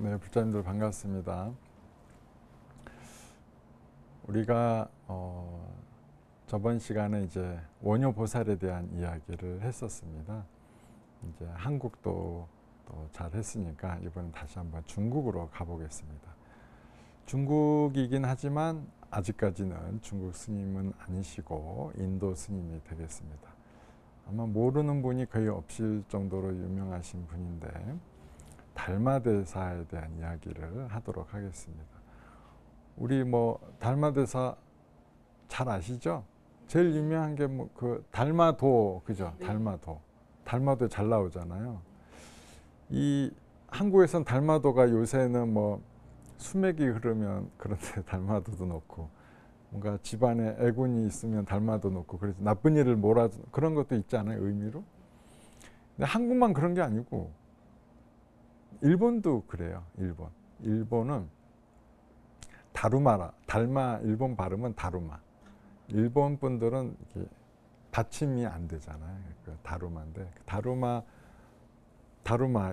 네, 불자님들 반갑습니다. 우리가 저번 시간에 이제 원효 보살에 대한 이야기를 했었습니다. 이제 한국도 또 잘 했으니까 이번엔 다시 한번 중국으로 가보겠습니다. 중국이긴 하지만 아직까지는 중국 스님은 아니시고 인도 스님이 되겠습니다. 아마 모르는 분이 거의 없을 정도로 유명하신 분인데 달마대사에 대한 이야기를 하도록 하겠습니다. 우리 달마대사 잘 아시죠? 제일 유명한 게 그 달마도, 그죠? 달마도 잘 나오잖아요. 이 한국에선 달마도가 요새는 수맥이 흐르면 그런데 달마도도 놓고, 뭔가 집안에 애군이 있으면 달마도 놓고, 그래서 나쁜 일을 그런 것도 있잖아요, 의미로. 근데 한국만 그런 게 아니고 일본도 그래요. 일본은 달마, 일본 발음은 다루마. 일본 분들은 이렇게 받침이 안 되잖아요. 다루마인데, 다루마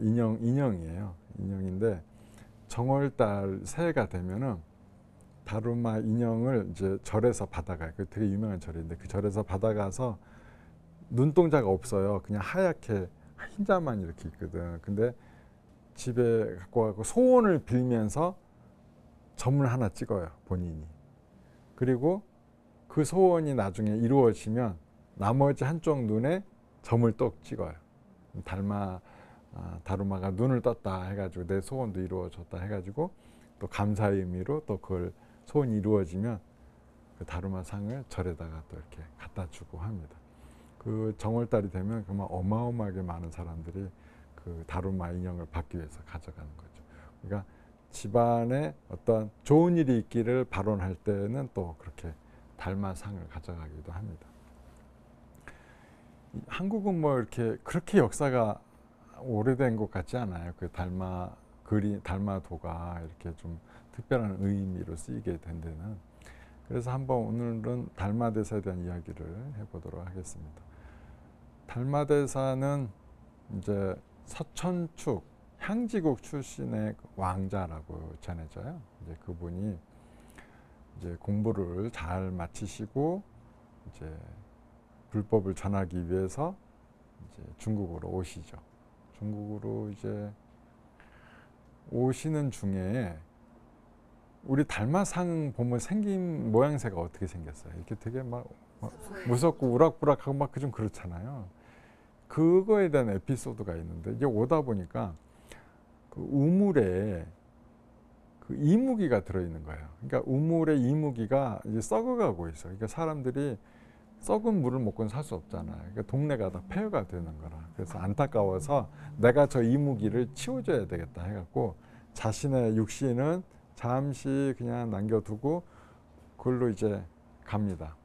인형이에요. 인형인데 정월달 새해가 되면은 다루마 인형을 이제 절에서 받아가요. 그 되게 유명한 절인데 그 절에서 받아가서 눈동자가 없어요. 그냥 하얗게 흰자만 이렇게 있거든. 근데 집에 갖고 가고 소원을 빌면서 점을 하나 찍어요, 본인이. 그리고 그 소원이 나중에 이루어지면 나머지 한쪽 눈에 점을 또 찍어요. 다루마가 눈을 떴다 해가지고 내 소원도 이루어졌다 해가지고 또 감사의 의미로 또 그걸 소원이 이루어지면 그 다루마 상을 절에다가 또 이렇게 갖다 주고 합니다. 그 정월달이 되면 그만 어마어마하게 많은 사람들이 그 다루마 인형을 받기 위해서 가져가는 거죠. 그러니까 집안에 어떤 좋은 일이 있기를 발언할 때는 또 그렇게 달마상을 가져가기도 합니다. 한국은 이렇게 그렇게 역사가 오래된 것 같지 않아요. 그 달마도가 이렇게 좀 특별한 의미로 쓰이게 된 데는. 그래서 한번 오늘은 달마대사에 대한 이야기를 해보도록 하겠습니다. 달마대사는 이제 서천축 향지국 출신의 왕자라고 전해져요. 이제 그분이 이제 공부를 잘 마치시고 이제 불법을 전하기 위해서 이제 중국으로 오시죠. 중국으로 이제 오시는 중에 우리 달마상 보면 생긴 모양새가 어떻게 생겼어요? 이렇게 되게 무섭고 우락부락하고 좀 그렇잖아요. 그거에 대한 에피소드가 있는데 이제 오다 보니까 그 우물에 그 이무기가 들어있는 거예요. 그러니까 우물에 이무기가 이제 썩어가고 있어요. 그러니까 사람들이 썩은 물을 먹고는 살 수 없잖아요. 그러니까 동네가 다 폐허가 되는 거라. 그래서 안타까워서 내가 저 이무기를 치워줘야 되겠다 해갖고 자신의 육신은 잠시 그냥 남겨두고 그걸로 이제 갑니다.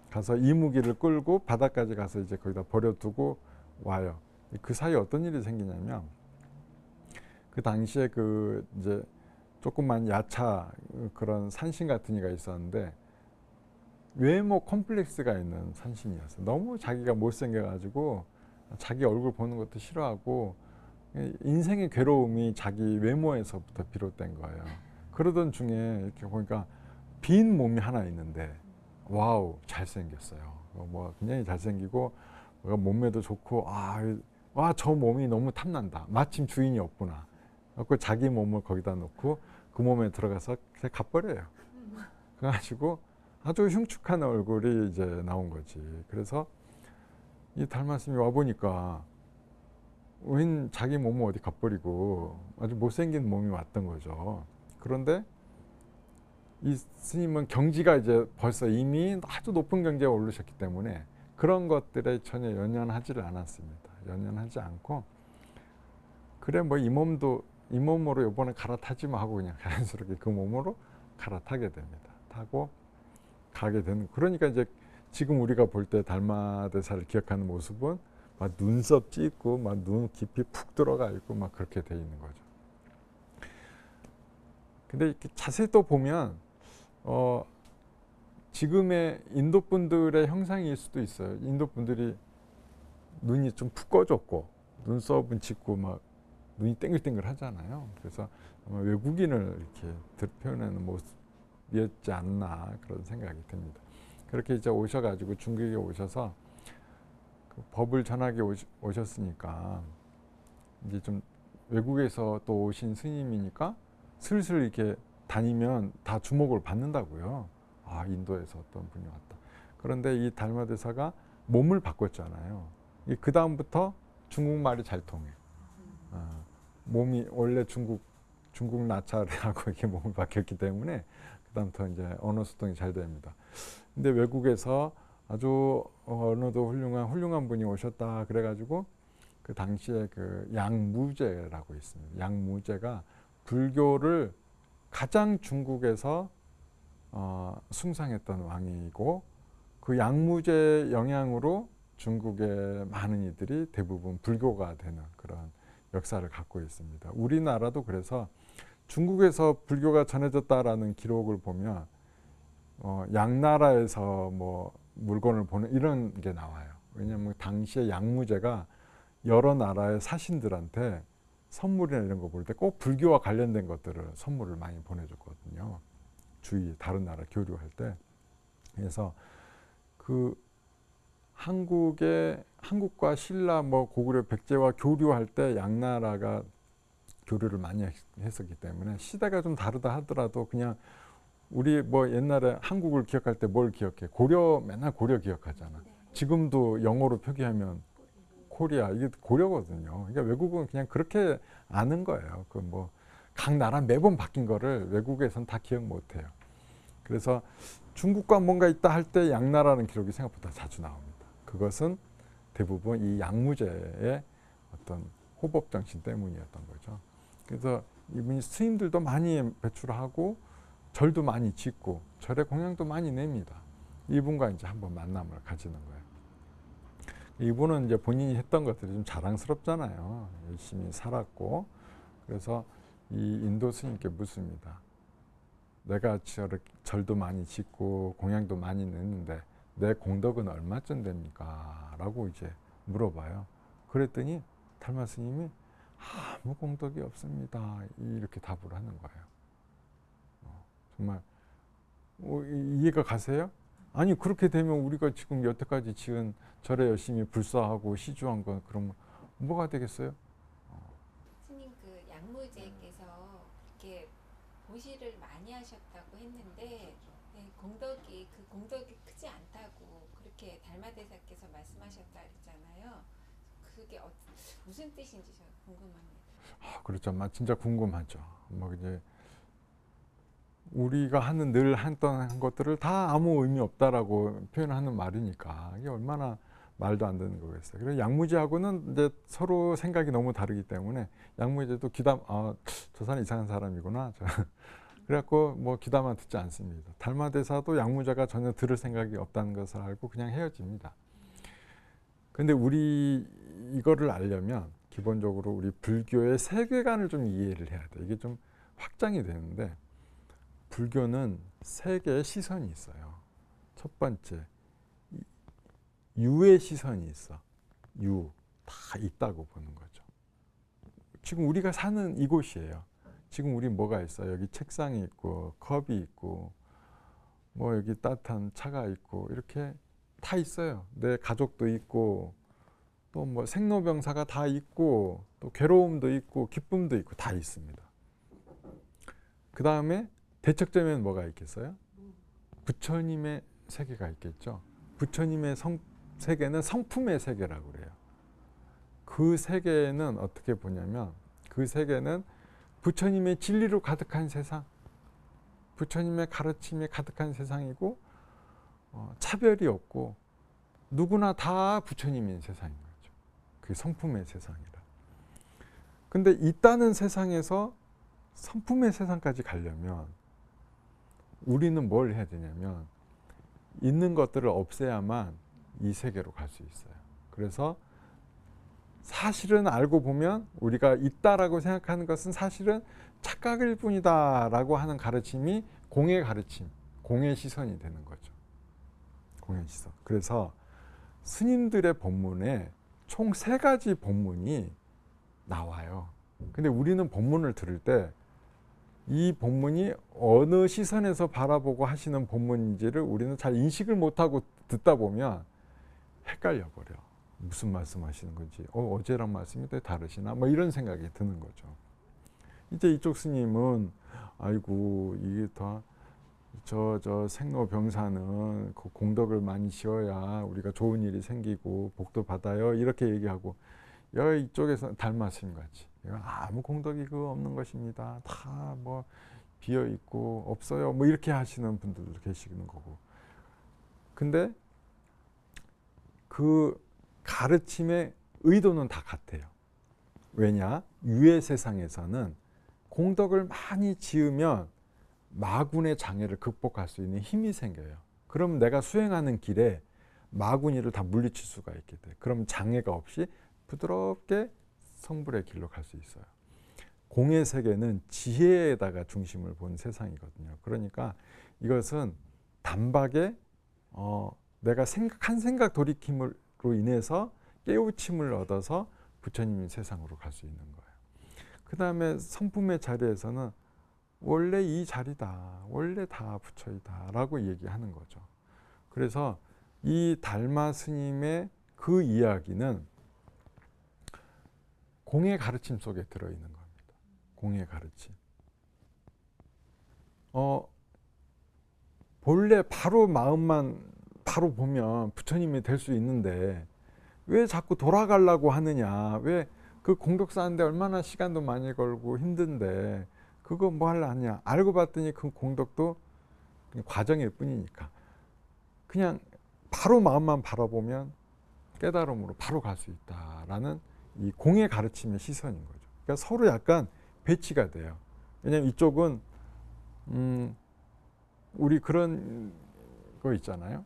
가서 이무기를 끌고 바다까지 가서 이제 거기다 버려두고 와요. 그 사이에 어떤 일이 생기냐면 그 당시에 그 이제 조그만 야차 그런 산신 같은 이가 있었는데 외모 컴플렉스가 있는 산신이었어요. 너무 자기가 못생겨가지고 자기 얼굴 보는 것도 싫어하고 인생의 괴로움이 자기 외모에서부터 비롯된 거예요. 그러던 중에 이렇게 보니까 빈 몸이 하나 있는데 와우 잘생겼어요. 굉장히 잘생기고 몸매도 좋고 저 몸이 너무 탐난다. 마침 주인이 없구나. 그래서 자기 몸을 거기다 놓고 그 몸에 들어가서 그냥 가버려요. 그래가지고 아주 흉측한 얼굴이 이제 나온 거지. 그래서 이 달마스님이 와보니까 웬 자기 몸을 어디 가버리고 아주 못생긴 몸이 왔던 거죠. 그런데 이 스님은 경지가 이제 벌써 이미 아주 높은 경지에 오르셨기 때문에 그런 것들에 전혀 연연하지를 않았습니다. 연연하지 않고 그래 이 몸으로 이번에 갈아타지 하고 그냥 자연스럽게 그 몸으로 갈아타게 됩니다. 타고 가게 되는. 그러니까 이제 지금 우리가 볼 때 달마대사를 기억하는 모습은 막 눈썹 찢고 막 눈 깊이 푹 들어가 있고 막 그렇게 돼 있는 거죠. 근데 이렇게 자세히 또 보면 지금의 인도 분들의 형상일 수도 있어요. 인도 분들이 눈이 좀 푹 꺼졌고 눈썹은 짙고 막 눈이 땡글땡글 하잖아요. 그래서 아마 외국인을 이렇게 표현하는 모습이었지 않나 그런 생각이 듭니다. 그렇게 이제 오셔가지고 중국에 오셔서 그 법을 전하게 오셨으니까 이제 좀 외국에서 또 오신 스님이니까 슬슬 이렇게 다니면 다 주목을 받는다고요. 아, 인도에서 어떤 분이 왔다. 그런데 이 달마대사가 몸을 바꿨잖아요. 그 다음부터 중국말이 잘 통해. 몸이 원래 중국 나찰하고 이렇게 몸을 바뀌었기 때문에 그 다음부터 이제 언어 소통이 잘 됩니다. 근데 외국에서 아주 언어도 훌륭한 분이 오셨다 그래가지고 그 당시에 그 양무제라고 있습니다. 양무제가 불교를 가장 중국에서 숭상했던 왕이고 그 양무제 영향으로 중국의 많은 이들이 대부분 불교가 되는 그런 역사를 갖고 있습니다. 우리나라도 그래서 중국에서 불교가 전해졌다라는 기록을 보면 양나라에서 뭐 물건을 보는 이런 게 나와요. 왜냐하면 당시에 양무제가 여러 나라의 사신들한테 선물이나 이런 거 볼 때 꼭 불교와 관련된 것들을 선물을 많이 보내줬거든요. 다른 나라 교류할 때. 그래서 그 한국과 신라 뭐 고구려 백제와 교류할 때 양나라가 교류를 많이 했었기 때문에 시대가 좀 다르다 하더라도 그냥 우리 뭐 옛날에 한국을 기억할 때 뭘 기억해? 맨날 고려 기억하잖아. 지금도 영어로 표기하면 코리아 이게 고려거든요. 그러니까 외국은 그냥 그렇게 아는 거예요. 그 뭐 각 나라 매번 바뀐 거를 외국에선 다 기억 못 해요. 그래서 중국과 뭔가 있다 할 때 양나라는 기록이 생각보다 자주 나옵니다. 그것은 대부분 이 양무제의 어떤 호법 정신 때문이었던 거죠. 그래서 이분이 스님들도 많이 배출하고 절도 많이 짓고 절에 공양도 많이 냅니다. 이분과 이제 한번 만남을 가지는 거예요. 이분은 이제 본인이 했던 것들이 좀 자랑스럽잖아요. 열심히 살았고. 그래서 이 인도 스님께 묻습니다. 내가 절도 많이 짓고 공양도 많이 냈는데 내 공덕은 얼마쯤 됩니까? 라고 이제 물어봐요. 그랬더니 달마 스님이 아무 공덕이 없습니다. 이렇게 답을 하는 거예요. 정말 이해가 가세요? 아니 그렇게 되면 우리가 지금 여태까지 지은 절에 열심히 불사하고 시주한 건 그럼 뭐가 되겠어요? 스님 그 양무제께서 이렇게 보시를 많이 하셨다고 했는데 그 공덕이 크지 않다고 그렇게 달마대사께서 말씀하셨다 그랬잖아요. 그게 무슨 뜻인지 저 궁금합니다. 그렇죠. 진짜 궁금하죠. 뭐 이제 우리가 늘 했던 것들을 다 아무 의미 없다라고 표현하는 말이니까 이게 얼마나 말도 안 되는 거겠어요. 그래서 양무제하고는 이제 서로 생각이 너무 다르기 때문에 양무제도 저 사람 이상한 사람이구나. 그래갖고 뭐 귀담아 듣지 않습니다. 달마대사도 양무제가 전혀 들을 생각이 없다는 것을 알고 그냥 헤어집니다. 근데 우리 이거를 알려면 기본적으로 우리 불교의 세계관을 좀 이해를 해야 돼. 이게 좀 확장이 되는데 불교는 세 개의 시선이 있어요. 첫 번째, 유의 시선이 있어. 다 있다고 보는 거죠. 지금 우리가 사는 이곳이에요. 지금 우리 뭐가 있어요? 여기 책상이 있고 컵이 있고 뭐 여기 따뜻한 차가 있고 이렇게 다 있어요. 내 가족도 있고 또 뭐 생로병사가 다 있고 또 괴로움도 있고 기쁨도 있고 다 있습니다. 그 다음에 대척점에는 뭐가 있겠어요? 부처님의 세계가 있겠죠. 부처님의 세계는 성품의 세계라고 그래요. 그 세계는 어떻게 보냐면 그 세계는 부처님의 진리로 가득한 세상, 부처님의 가르침이 가득한 세상이고 차별이 없고 누구나 다 부처님인 세상인 거죠. 그게 성품의 세상이라. 근데 있다는 세상에서 성품의 세상까지 가려면 우리는 뭘 해야 되냐면 있는 것들을 없애야만 이 세계로 갈 수 있어요. 그래서 사실은 알고 보면 우리가 있다라고 생각하는 것은 사실은 착각일 뿐이다라고 하는 가르침이 공의 가르침, 공의 시선이 되는 거죠. 공의 시선. 그래서 스님들의 법문에 총 3가지 법문이 나와요. 근데 우리는 법문을 들을 때 이 본문이 어느 시선에서 바라보고 하시는 본문인지를 우리는 잘 인식을 못하고 듣다 보면 헷갈려 버려. 무슨 말씀하시는 건지, 어제랑 말씀이 또 다르시나, 뭐 이런 생각이 드는 거죠. 이제 이쪽 스님은 아이고 이게 다 저 생로병사는 그 공덕을 많이 지어야 우리가 좋은 일이 생기고 복도 받아요, 이렇게 얘기하고, 이쪽에서 달마 스님 같이 아무 공덕이 없는 것입니다. 다 뭐 비어 있고 없어요, 뭐 이렇게 하시는 분들도 계시는 거고. 근데 그 가르침의 의도는 다 같아요. 왜냐? 유의 세상에서는 공덕을 많이 지으면 마군의 장애를 극복할 수 있는 힘이 생겨요. 그럼 내가 수행하는 길에 마군이를 다 물리칠 수가 있게 돼. 그럼 장애가 없이 부드럽게 성불의 길로 갈 수 있어요. 공의 세계는 지혜에다가 중심을 본 세상이거든요. 그러니까 이것은 단박에 내가 한 생각 돌이킴으로 인해서 깨우침을 얻어서 부처님이 세상으로 갈 수 있는 거예요. 그 다음에 성품의 자리에서는 원래 이 자리다, 원래 다 부처이다 라고 얘기하는 거죠. 그래서 이 달마 스님의 그 이야기는 공의 가르침 속에 들어있는 겁니다. 공의 가르침. 본래 바로 마음만 바로 보면 부처님이 될 수 있는데 왜 자꾸 돌아가려고 하느냐, 왜 그 공덕 쌓는데 얼마나 시간도 많이 걸고 힘든데 그거 뭐 하려 하냐. 알고 봤더니 그 공덕도 그냥 과정일 뿐이니까 그냥 바로 마음만 바라보면 깨달음으로 바로 갈 수 있다라는 이 공의 가르침의 시선인 거죠. 그러니까 서로 약간 배치가 돼요. 왜냐하면 이쪽은 우리 그런 거 있잖아요.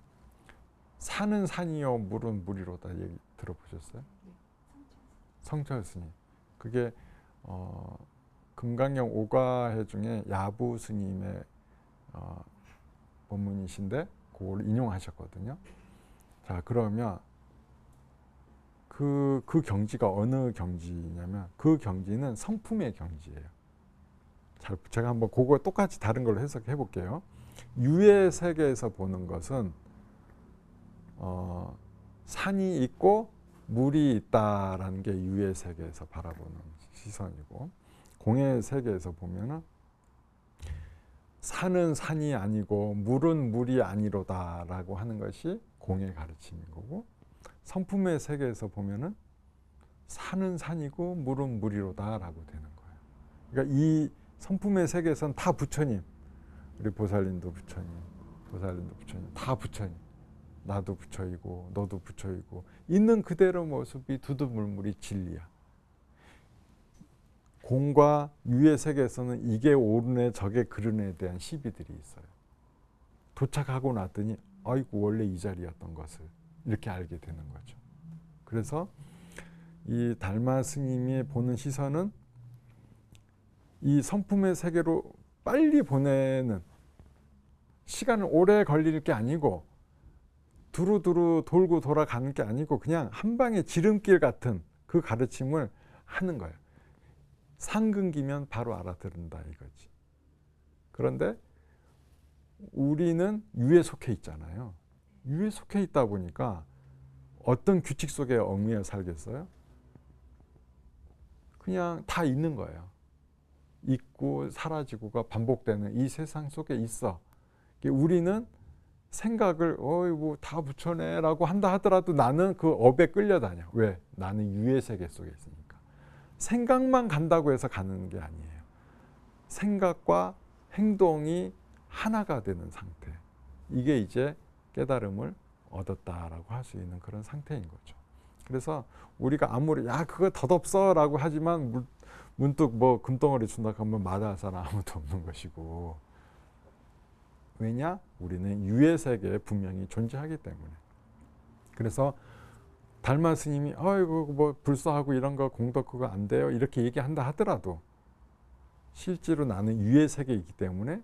산은 산이요 물은 물이로다 얘기 들어보셨어요? 성철 스님. 그게 금강경 오가해 중에 야부 스님의 본문이신데 그걸 인용하셨거든요. 자, 그러면 그 경지가 어느 경지냐면 그 경지는 성품의 경지예요. 제가 한번 그거 똑같이 다른 걸로 해석해 볼게요. 유의 세계에서 보는 것은 산이 있고 물이 있다라는 게 유의 세계에서 바라보는 시선이고, 공의 세계에서 보면은 산은 산이 아니고 물은 물이 아니로다라고 하는 것이 공의 가르침인 거고, 성품의 세계에서 보면은 산은 산이고 물은 물이로다라고 되는 거예요. 그러니까 이 성품의 세계에서는 다 부처님, 우리 보살님도 부처님, 보살님도 부처님, 다 부처님. 나도 부처이고 너도 부처이고 있는 그대로 모습이 두두물물이 진리야. 공과 유의 세계에서는 이게 옳으네 저게 그르네에 대한 시비들이 있어요. 도착하고 났더니 아이고 원래 이 자리였던 것을 이렇게 알게 되는 거죠. 그래서 이 달마 스님이 보는 시선은 이 성품의 세계로 빨리 보내는, 시간을 오래 걸릴 게 아니고 두루두루 돌고 돌아가는 게 아니고 그냥 한 방에 지름길 같은 그 가르침을 하는 거예요. 상근기면 바로 알아듣는다 이거지. 그런데 우리는 유에 속해 있잖아요. 유에 속해 있다 보니까 어떤 규칙 속에 얽매여 살겠어요? 그냥 다 있는 거예요. 있고 사라지고가 반복되는 이 세상 속에 있어. 우리는 생각을 뭐 다 부처네라고 한다 하더라도 나는 그 업에 끌려다녀. 왜? 나는 유의 세계 속에 있으니까. 생각만 간다고 해서 가는 게 아니에요. 생각과 행동이 하나가 되는 상태. 이게 이제 깨달음을 얻었다라고 할 수 있는 그런 상태인 거죠. 그래서 우리가 아무리 야 그거 덧없어라고 하지만 문득 뭐 금덩어리 준다 하면 마다할 사람 아무도 없는 것이고. 왜냐? 우리는 유의 세계에 분명히 존재하기 때문에. 그래서 달마 스님이 아이고 뭐 불사하고 이런 거 공덕 그거 안 돼요 이렇게 얘기한다 하더라도 실제로 나는 유의 세계이기 때문에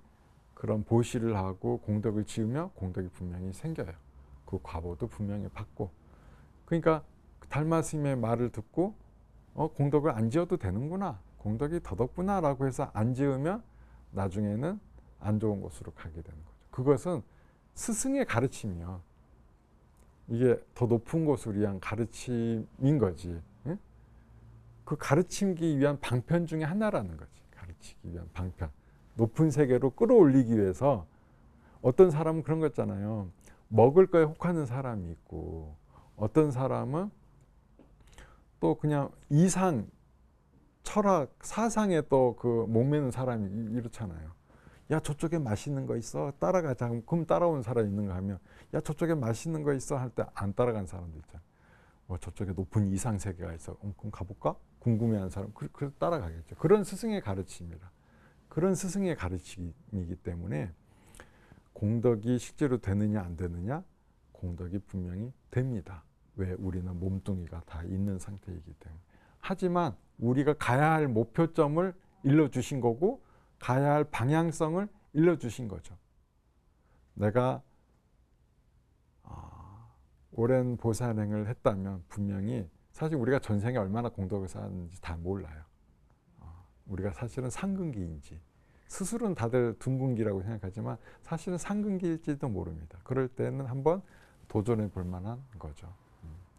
그런 보시를 하고 공덕을 지으며 공덕이 분명히 생겨요. 그 과보도 분명히 받고. 그러니까 달마 스님의 말을 듣고 공덕을 안 지어도 되는구나, 공덕이 덧없구나 라고 해서 안 지으면 나중에는 안 좋은 곳으로 가게 되는 거죠. 그것은 스승의 가르침이요. 이게 더 높은 곳을 위한 가르침인 거지. 응? 그 가르치기 위한 방편 중에 하나라는 거지. 가르치기 위한 방편. 높은 세계로 끌어올리기 위해서 어떤 사람은 그런 거 있잖아요. 먹을 거에 혹하는 사람이 있고 어떤 사람은 또 그냥 이상, 철학, 사상에 또 그 목매는 사람이 이렇잖아요. 야 저쪽에 맛있는 거 있어 따라가자. 그럼 따라오는 사람이 있는가 하면 야 저쪽에 맛있는 거 있어 할 때 안 따라간 사람도 있잖아요. 저쪽에 높은 이상 세계가 있어. 그럼 가볼까? 궁금해하는 사람 그 따라가겠죠. 그런 스승의 가르침이라. 그런 스승의 가르침이기 때문에 공덕이 실제로 되느냐 안 되느냐? 공덕이 분명히 됩니다. 왜? 우리는 몸뚱이가 다 있는 상태이기 때문에. 하지만 우리가 가야 할 목표점을 일러주신 거고 가야 할 방향성을 일러주신 거죠. 내가 오랜 보살행을 했다면 분명히 사실 우리가 전생에 얼마나 공덕을 쌓았는지 다 몰라요. 우리가 사실은 상근기인지 스스로는 다들 둥근기라고 생각하지만 사실은 상근기일지도 모릅니다. 그럴 때는 한번 도전해 볼 만한 거죠.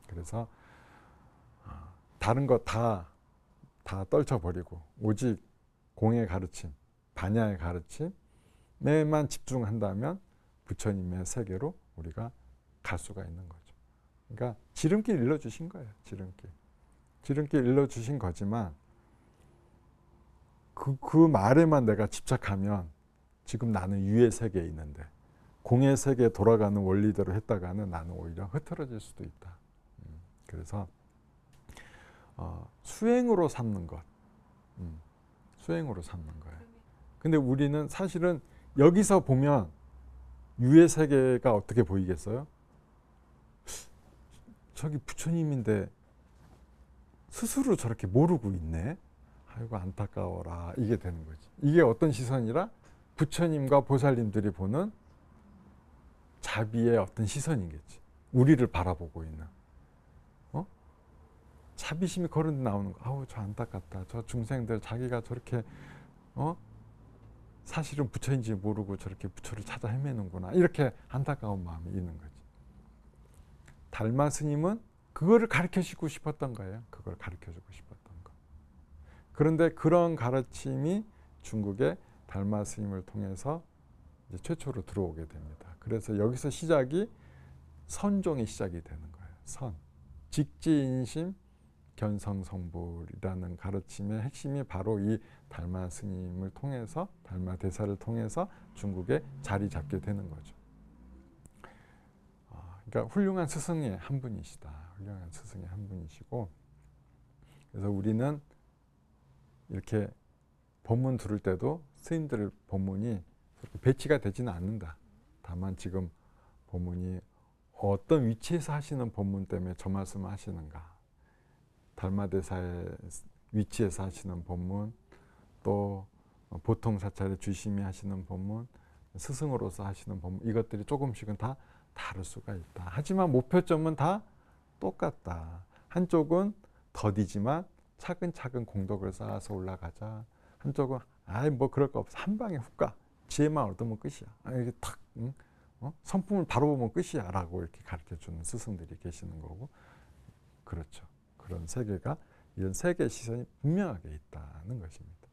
그래서 다른 거 다 떨쳐버리고 오직 공의 가르침, 반야의 가르침에만 집중한다면 부처님의 세계로 우리가 갈 수가 있는 거죠. 그러니까 지름길 일러주신 거예요. 지름길 일러주신 거지만 그 말에만 내가 집착하면 지금 나는 유의 세계에 있는데 공의 세계에 돌아가는 원리대로 했다가는 나는 오히려 흐트러질 수도 있다. 그래서 수행으로 삼는 것. 수행으로 삼는 거예요. 근데 우리는 사실은 여기서 보면 유의 세계가 어떻게 보이겠어요? 저기 부처님인데 스스로 저렇게 모르고 있네. 아이고 안타까워라. 이게 되는 거지. 이게 어떤 시선이라? 부처님과 보살님들이 보는 자비의 어떤 시선이겠지. 우리를 바라보고 있는. 자비심이 거듭 나오는 거. 아우 저 안타깝다. 저 중생들 자기가 저렇게 사실은 부처인지 모르고 저렇게 부처를 찾아 헤매는구나. 이렇게 안타까운 마음이 있는 거지. 달마 스님은 그거를 가르쳐주고 싶었던 거예요. 그걸 가르쳐주고 싶었던 거. 그런데 그런 가르침이 중국의 달마 스님을 통해서 이제 최초로 들어오게 됩니다. 그래서 여기서 시작이 선종의 시작이 되는 거예요. 선. 직지인심 견성성불이라는 가르침의 핵심이 바로 이 달마 스님을 통해서 달마 대사를 통해서 중국에 자리 잡게 되는 거죠. 그러니까 훌륭한 스승의 한 분이시다. 훌륭한 스승의 한 분이시고 그래서 우리는 이렇게 법문 들을 때도 스님들 법문이 배치가 되지는 않는다. 다만 지금 법문이 어떤 위치에서 하시는 법문 때문에 저 말씀을 하시는가. 달마대사의 위치에서 하시는 법문, 또 보통 사찰의 주심이 하시는 법문, 스승으로서 하시는 법문, 이것들이 조금씩은 다 다를 수가 있다. 하지만 목표점은 다 똑같다. 한쪽은 더디지만 차근차근 공덕을 쌓아서 올라가자. 한쪽은 아이 뭐 그럴 거 없어. 한 방에 훅 가. 지혜만 얻으면 끝이야. 이게 탁 성품을 바로 보면 끝이야 라고 이렇게 가르쳐주는 스승들이 계시는 거고 그렇죠. 그런 세계가 이런 세계 시선이 분명하게 있다는 것입니다.